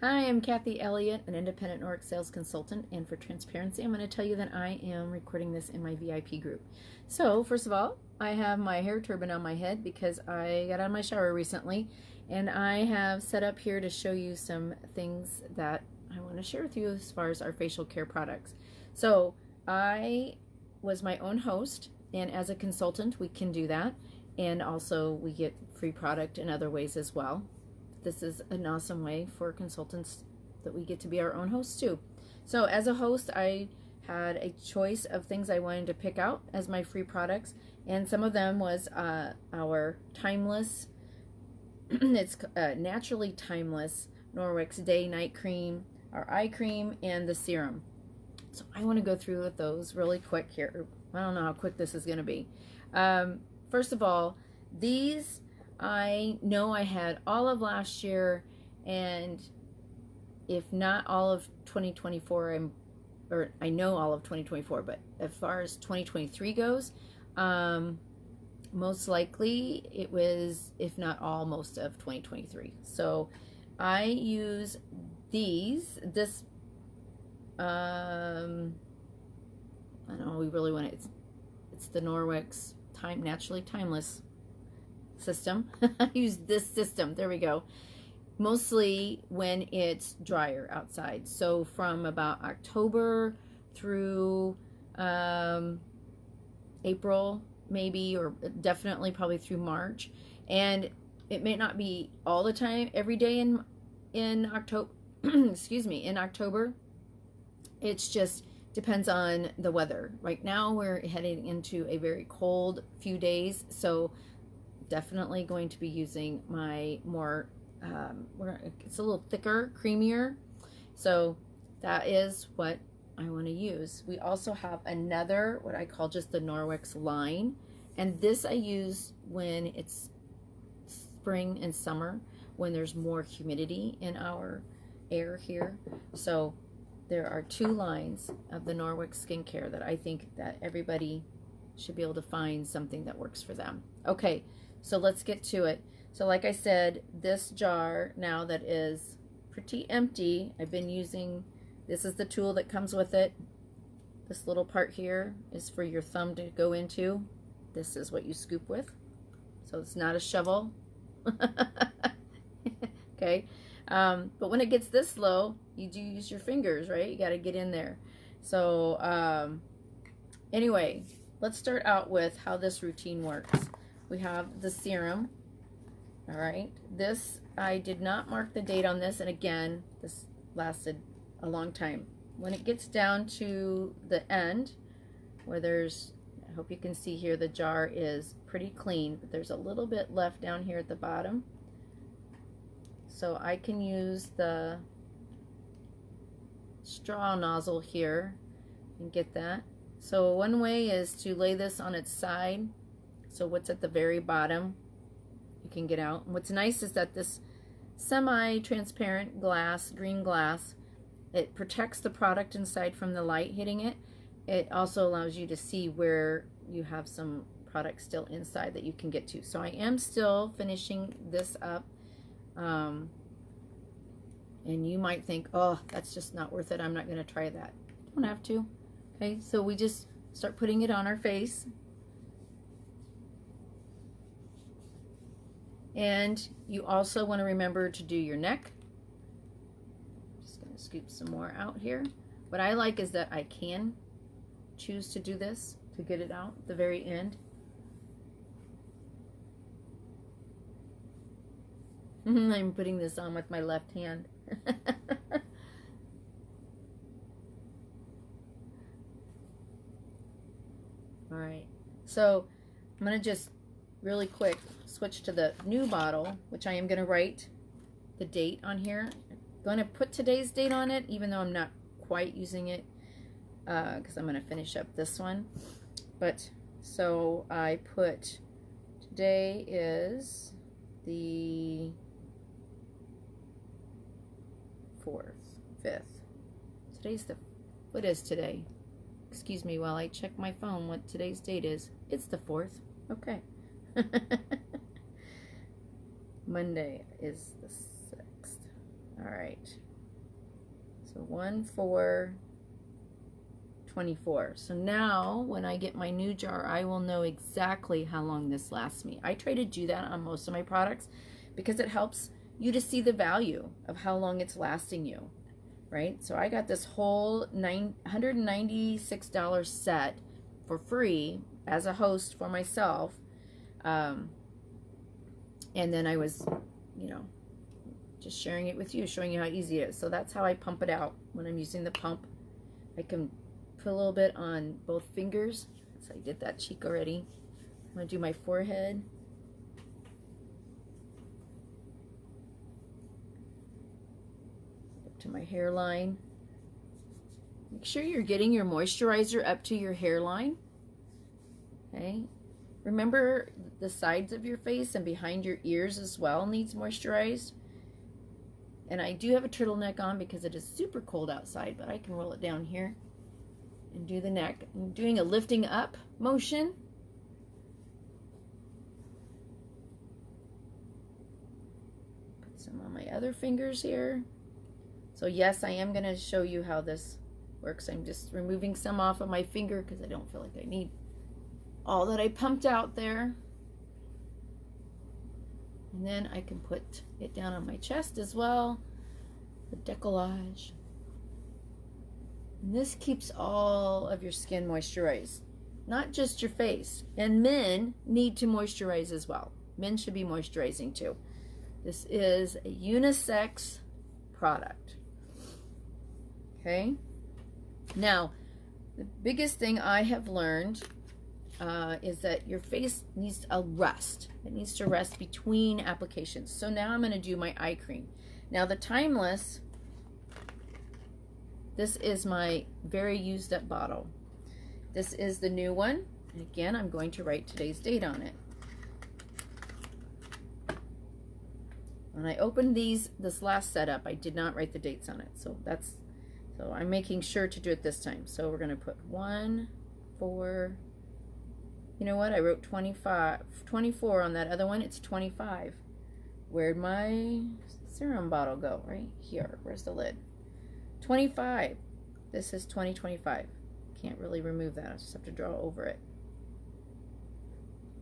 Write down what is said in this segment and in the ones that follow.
Hi, I'm Kathy Elliott, an independent Norwex sales consultant, and for transparency, I'm going to tell you that I am recording this in my VIP group. So, first of all, I have my hair turban on my head because I got out of my shower recently, and I have set up here to show you some things that I want to share with you as far as our facial care products. So, I was my own host, and as a consultant, we can do that, and also we get free product in other ways as well. This is an awesome way for consultants that we get to be our own hosts too. So as a host, I had a choice of things I wanted to pick out as my free products, and some of them was our timeless, it's naturally timeless Norwex Day Night Cream, our eye cream, and the serum. So I want to go through with those really quick here. I don't know how quick this is going to be. First of all, these I know I had all of last year, and if not all of 2024, I know all of 2024, but as far as 2023 goes, most likely it was, if not all, most of 2023. So I use this, I don't know, we really want it. It's the Norwex Naturally Timeless system. I use this system. There we go. Mostly when it's drier outside. So from about October through April, maybe, or definitely probably through March. And it may not be all the time, every day in October. Excuse me, in October. It's just depends on the weather. Right now we're heading into a very cold few days, so definitely going to be using my more it's a little thicker, creamier, so that is what I want to use. We also have another, what I call just the Norwex line, and this I use when it's spring and summer, when there's more humidity in our air here. So there are two lines of the Norwex Skin Care that I think that everybody should be able to find something that works for them. Okay, so let's get to it. So like I said, this jar now that is pretty empty, I've been using, this is the tool that comes with it. This little part here is for your thumb to go into. This is what you scoop with. So it's not a shovel. Okay. But when it gets this low, you do use your fingers, right? You got to get in there. So anyway, let's start out with how this routine works. We have the serum. All right. This, I did not mark the date on this, and again, this lasted a long time. When it gets down to the end, where there's, I hope you can see here, the jar is pretty clean, but there's a little bit left down here at the bottom. So I can use the straw nozzle here and get that. So one way is to lay this on its side, so what's at the very bottom you can get out. And what's nice is that this semi-transparent glass, green glass, it protects the product inside from the light hitting it. It also allows you to see where you have some product still inside that you can get to. So I am still finishing this up. And you might think, oh, that's just not worth it, I'm not going to try that. You don't have to. Okay, so we just start putting it on our face. And you also want to remember to do your neck. Just going to scoop some more out here. What I like is that I can choose to do this to get it out at the very end. I'm putting this on with my left hand. All right, so I'm going to just really quick switch to the new bottle, which I am going to write the date on here. I'm going to put today's date on it, even though I'm not quite using it, because I'm going to finish up this one. But so I put, today is the 4th, 5th. Today's the, what is today? Excuse me while I check my phone what today's date is. It's the 4th. Okay. Monday is the 6th. All right. So 1/4/24. So now when I get my new jar, I will know exactly how long this lasts me. I try to do that on most of my products because it helps you to see the value of how long it's lasting you, right? So I got this whole $196 set for free as a host for myself. And then I was, just sharing it with you, showing you how easy it is. So that's how I pump it out. When I'm using the pump, I can put a little bit on both fingers. So I did that cheek already. I'm going to do my forehead. Up to my hairline. Make sure you're getting your moisturizer up to your hairline. Okay. Remember the sides of your face and behind your ears as well needs moisturized. And I do have a turtleneck on because it is super cold outside, but I can roll it down here and do the neck. I'm doing a lifting up motion. Put some on my other fingers here. So yes, I am going to show you how this works. I'm just removing some off of my finger because I don't feel like I need all that I pumped out there. And then I can put it down on my chest as well, the décollage. And this keeps all of your skin moisturized, not just your face. And men need to moisturize as well. Men should be moisturizing too. This is a unisex product. Okay. Now, the biggest thing I have learned is that your face needs a rest. It needs to rest between applications. So now I'm going to do my eye cream. Now the Timeless, this is my very used up bottle. This is the new one. And again, I'm going to write today's date on it. When I opened this last setup, I did not write the dates on it. So I'm making sure to do it this time. So we're going to put 1/4. You know what? I wrote 24 on that other one. It's 25. Where'd my serum bottle go? Right here. Where's the lid? 25. This is 2025. Can't really remove that. I just have to draw over it.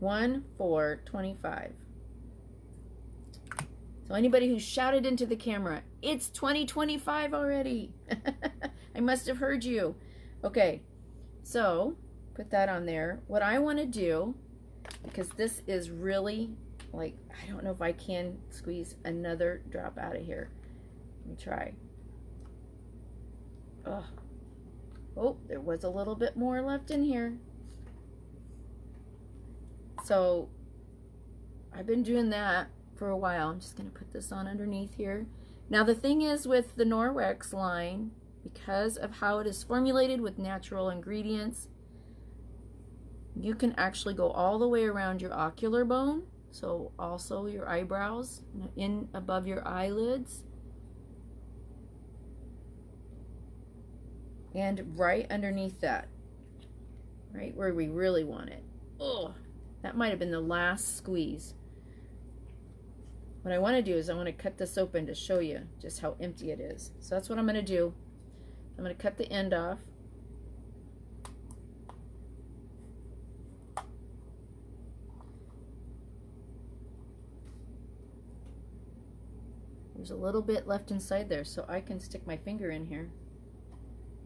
1/4/25. So anybody who shouted into the camera, it's 2025 already. I must have heard you. Okay. So put that on there. What I want to do, because this is really, like, I don't know if I can squeeze another drop out of here. Let me try. Oh, there was a little bit more left in here. So I've been doing that for a while. I'm just going to put this on underneath here. Now the thing is with the Norwex line, because of how it is formulated with natural ingredients, you can actually go all the way around your ocular bone, so also your eyebrows, in above your eyelids, and right underneath that, right where we really want it. Oh, that might have been the last squeeze. What I want to do is I want to cut this open to show you just how empty it is. So that's what I'm going to do. I'm going to cut the end off. There's a little bit left inside there, so I can stick my finger in here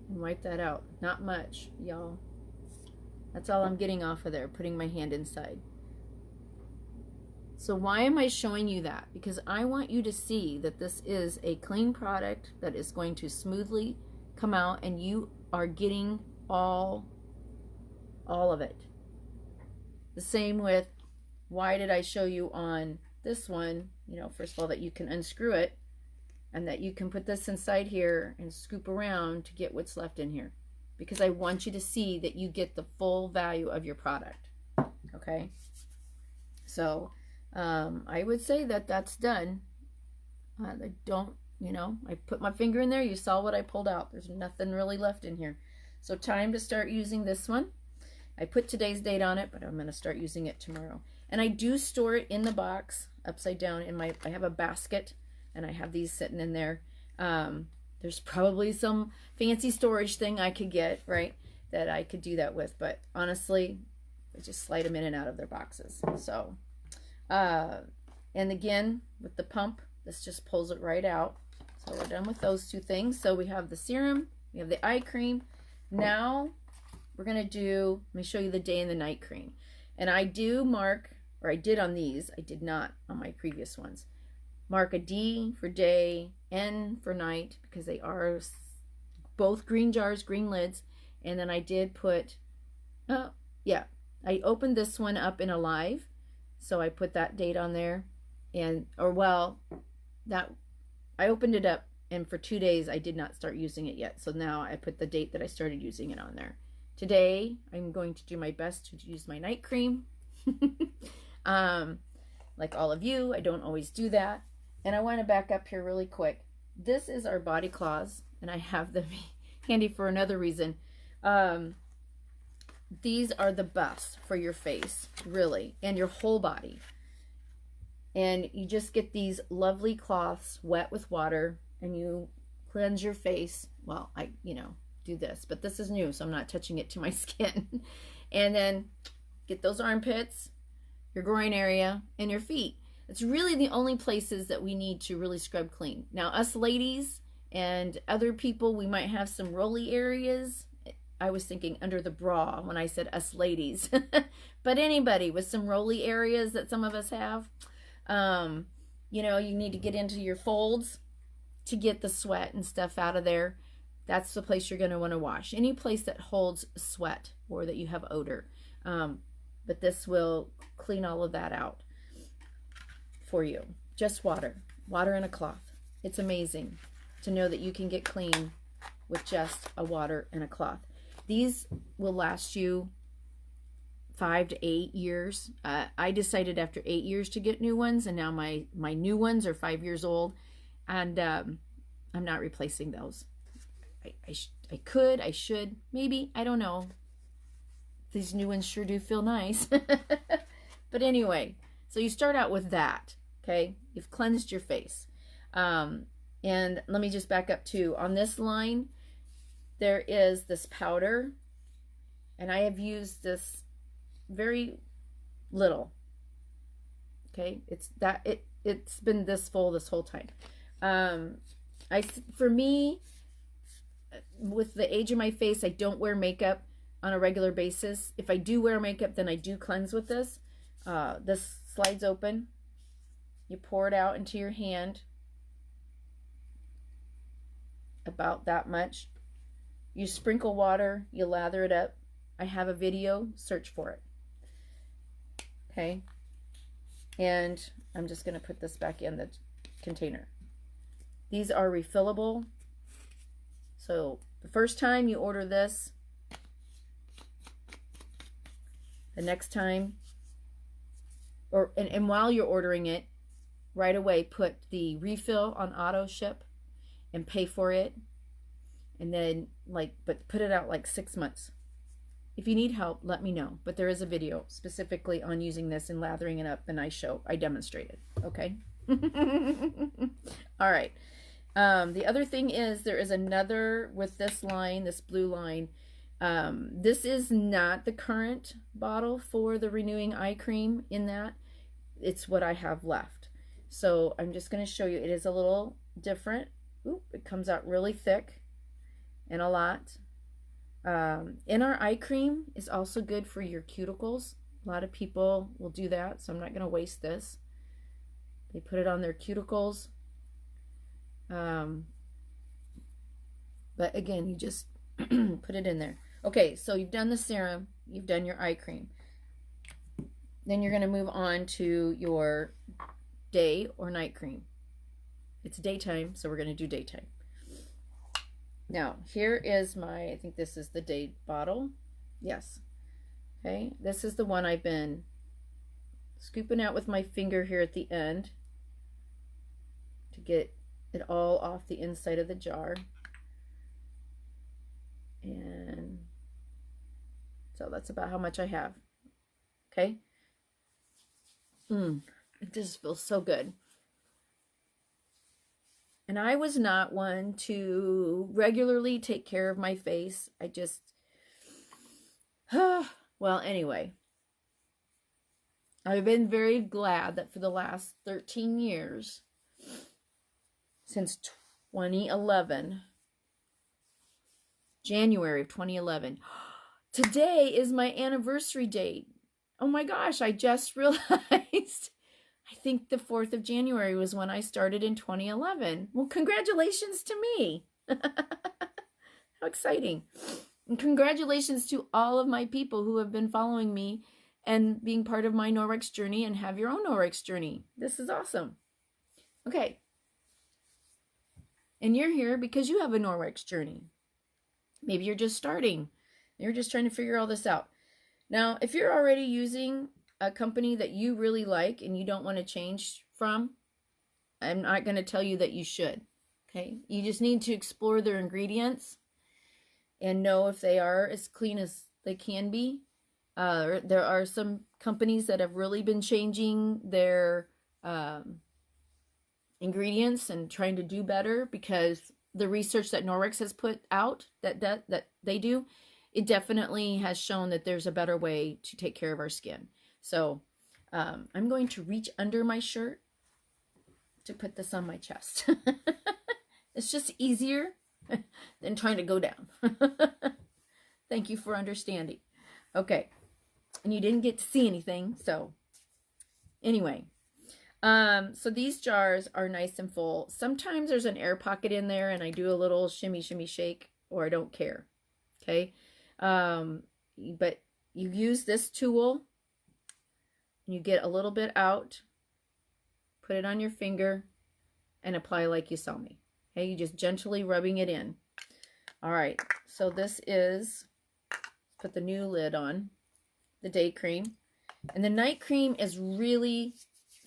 and wipe that out. Not much, y'all. That's all I'm getting off of there, putting my hand inside. So why am I showing you that? Because I want you to see that this is a clean product that is going to smoothly come out, and you are getting all of it. The same with, why did I show you on this one, first of all, that you can unscrew it and that you can put this inside here and scoop around to get what's left in here, because I want you to see that you get the full value of your product. Okay, so I would say that that's done. I don't, I put my finger in there, you saw what I pulled out. There's nothing really left in here. So time to start using this one. I put today's date on it, but I'm going to start using it tomorrow. And I do store it in the box upside down in I have a basket, and I have these sitting in there. There's probably some fancy storage thing I could get, right, that I could do that with. But honestly, I just slide them in and out of their boxes. So, and again, with the pump, this just pulls it right out. So we're done with those two things. So we have the serum, we have the eye cream. Now we're going to do, let me show you the day and the night cream. And I do mark, or I did on these, I did not on my previous ones, mark a D for day, N for night, because they are both green jars, green lids. And then I did put, oh, yeah, I opened this one up in Alive. So I put that date on there. And, or well, that, I opened it up, and for 2 days I did not start using it yet. So now I put the date that I started using it on there. Today, I'm going to do my best to use my night cream. Like all of you, I don't always do that. And I want to back up here really quick. This is our body cloths, and I have them handy for another reason. These are the best for your face, really, and your whole body. And you just get these lovely cloths wet with water, and you cleanse your face. Well, I, do this, but this is new, so I'm not touching it to my skin. And then get those armpits, your groin area, and your feet. It's really the only places that we need to really scrub clean. Now, us ladies and other people, we might have some rolly areas. I was thinking under the bra when I said us ladies. But anybody with some rolly areas that some of us have, you need to get into your folds to get the sweat and stuff out of there. That's the place you're going to want to wash. Any place that holds sweat or that you have odor. But this will clean all of that out for you. Just water. Water and a cloth. It's amazing to know that you can get clean with just a water and a cloth. These will last you 5 to 8 years. I decided after 8 years to get new ones, and now my new ones are 5 years old, and I'm not replacing those. I could, I should, maybe, I don't know. These new ones sure do feel nice. But anyway, so you start out with that, okay? You've cleansed your face. And let me just back up too. On this line, there is this powder, and I have used this very little. Okay, it's been this full this whole time. For me, with the age of my face, I don't wear makeup on a regular basis. If I do wear makeup, then I do cleanse with this. This slides open. You pour it out into your hand. About that much. You sprinkle water. You lather it up. I have a video. Search for it. Okay. And I'm just going to put this back in the container. These are refillable. So the first time you order this, the next time, and while you're ordering it, right away put the refill on auto ship and pay for it. And then but put it out like 6 months. If you need help, let me know. But there is a video specifically on using this and lathering it up, and I demonstrate it. Okay. All right. The other thing is there is another with this line, this blue line. This is not the current bottle for the renewing eye cream in that. It's what I have left. So I'm just going to show you. It is a little different. Ooh, it comes out really thick and a lot. In our eye cream is also good for your cuticles. A lot of people will do that, so I'm not going to waste this. They put it on their cuticles. But again, you just put it in there. Okay, so you've done the serum, you've done your eye cream. Then you're going to move on to your day or night cream. It's daytime, so we're going to do daytime. Now, here is I think this is the day bottle. Yes. Okay, this is the one I've been scooping out with my finger here at the end to get it all off the inside of the jar. And so that's about how much I have. Okay. It just feels so good. And I was not one to regularly take care of my face. I just, well, anyway, I've been very glad that for the last 13 years, since 2011, January of 2011, today is my anniversary date. Oh my gosh, I just realized. I think the 4th of January was when I started in 2011. Well, congratulations to me. How exciting. And congratulations to all of my people who have been following me and being part of my Norwex journey and have your own Norwex journey. This is awesome. Okay. And you're here because you have a Norwex journey. Maybe you're just starting. You're just trying to figure all this out. Now, if you're already using a company that you really like and you don't want to change from, I'm not going to tell you that you should. Okay? You just need to explore their ingredients and know if they are as clean as they can be. There are some companies that have really been changing their ingredients and trying to do better, because the research that Norwex has put out that they do, it definitely has shown that there's a better way to take care of our skin. So I'm going to reach under my shirt to put this on my chest. It's just easier than trying to go down. Thank you for understanding. Okay. And you didn't get to see anything. So anyway, so these jars are nice and full. Sometimes there's an air pocket in there and I do a little shimmy, shimmy, shake, or I don't care. Okay. But you use this tool. You get a little bit out, put it on your finger, and apply like you saw me. Okay, you just gently rubbing it in. All right, so this is, put the new lid on, the day cream. And the night cream is really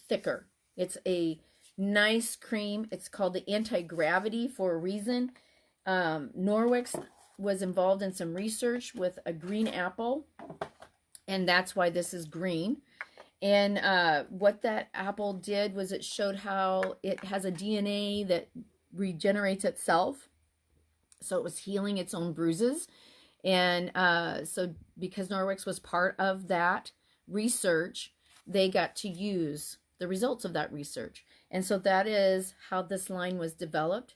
thicker. It's a nice cream. It's called the anti-gravity for a reason. Norwex was involved in some research with a green apple, and that's why this is green. And what that apple did was it showed how it has a DNA that regenerates itself. So it was healing its own bruises. And so because Norwex was part of that research, they got to use the results of that research. And so that is how this line was developed.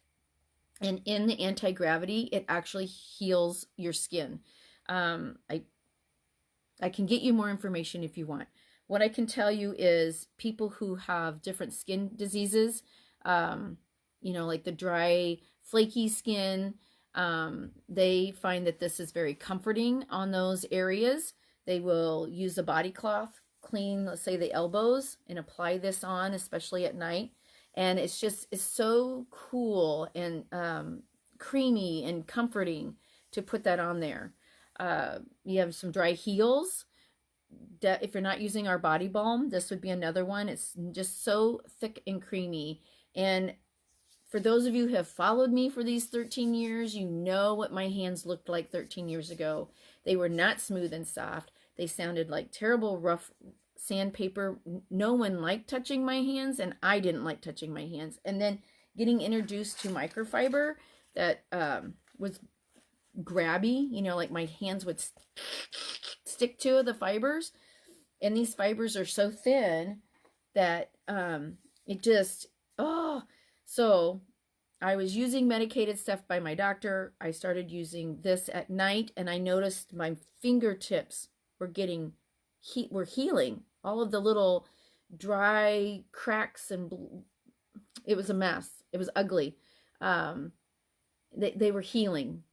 And in the anti-gravity, it actually heals your skin. I can get you more information if you want. What I can tell you is people who have different skin diseases, you know, like the dry, flaky skin, they find that this is very comforting on those areas. They will use a body cloth, clean, let's say, the elbows, and apply this on, especially at night. And it's so cool and creamy and comforting to put that on there. You have some dry heels. If you're not using our body balm, this would be another one. It's just so thick and creamy. And for those of you who have followed me for these 13 years, you know what my hands looked like 13 years ago. They were not smooth and soft. They sounded like terrible rough sandpaper. No one liked touching my hands, and I didn't like touching my hands. And then getting introduced to microfiber that was grabby, you know, like my hands would stick to the fibers, and these fibers are so thin that it just, so I was using medicated stuff by my doctor. I started using this at night, and I noticed my fingertips were were healing. All of the little dry cracks, and it was a mess. It was ugly. They were healing.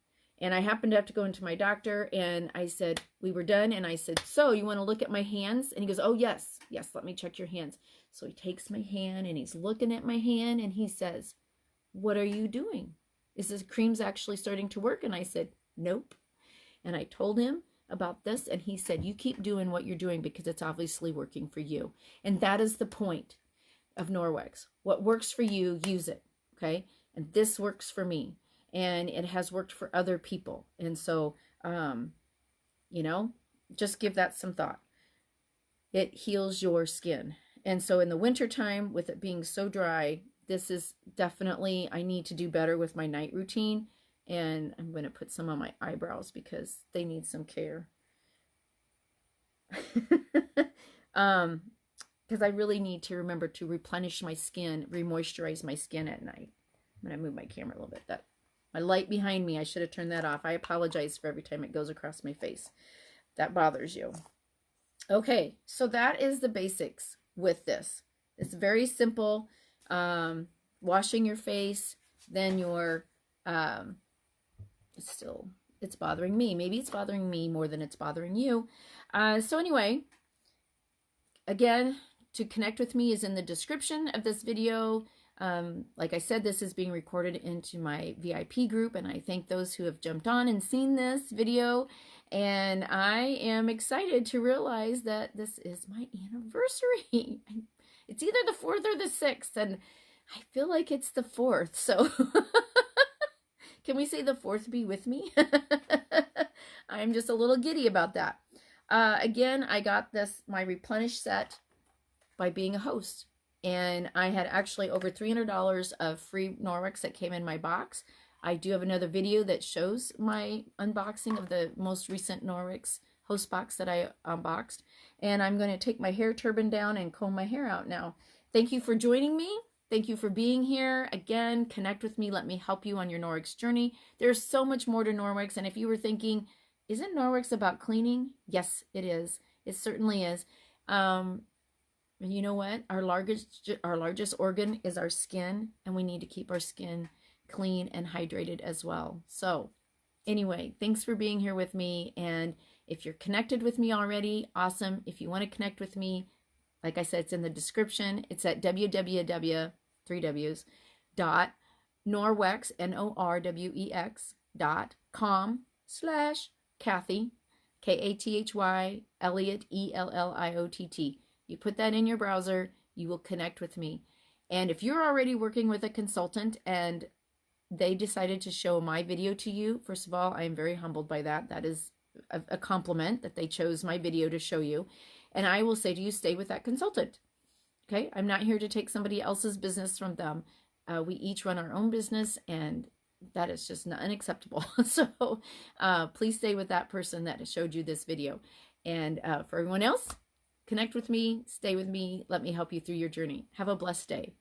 And I happened to have to go into my doctor, and I said, we were done. And I said, so you want to look at my hands? And he goes, oh, yes, let me check your hands. So he takes my hand, and he's looking at my hand, and he says, what are you doing? Is this cream's actually starting to work? And I said, nope. And I told him about this, and he said, you keep doing what you're doing because it's obviously working for you. And that is the point of Norwex. What works for you, use it, okay? And this works for me. And it has worked for other people. And so, you know, just give that some thought. It heals your skin. And so in the wintertime, with it being so dry, this is definitely, I need to do better with my night routine. And I'm going to put some on my eyebrows because they need some care. Because I really need to remember to replenish my skin, remoisturize my skin at night. I'm going to move my camera a little bit. My light behind me, I should have turned that off. I apologize for every time it goes across my face. That bothers you. Okay, so that is the basics with this. It's very simple. Washing your face, then your, it's bothering me. Maybe it's bothering me more than it's bothering you. So anyway, again, to connect with me is in the description of this video. Like I said, this is being recorded into my VIP group, and I thank those who have jumped on and seen this video. And I am excited to realize that this is my anniversary. It's either the 4th or the 6th, and I feel like it's the 4th. So can we say the 4th be with me? I'm just a little giddy about that. Again, I got my Replenish set by being a host. And I had actually over $300 of free Norwex that came in my box. I do have another video that shows my unboxing of the most recent Norwex host box that I unboxed. And I'm going to take my hair turban down and comb my hair out now. Thank you for joining me. Thank you for being here. Again, connect with me. Let me help you on your Norwex journey. There's so much more to Norwex. And if you were thinking, isn't Norwex about cleaning? Yes, it is. It certainly is. And you know what? Our largest organ is our skin, and we need to keep our skin clean and hydrated as well. So anyway, thanks for being here with me. And if you're connected with me already, awesome. If you want to connect with me, like I said, it's in the description. It's at www.norwex, norwex.com/Kathy, Kathy, Elliott, Elliott. You put that in your browser, you will connect with me. And if you're already working with a consultant and they decided to show my video to you, first of all, I am very humbled by that. That is a compliment that they chose my video to show you. And I will say to you, stay with that consultant. Okay? I'm not here to take somebody else's business from them. We each run our own business, and that is just unacceptable. So please stay with that person that showed you this video. And for everyone else, connect with me, stay with me, let me help you through your journey. Have a blessed day.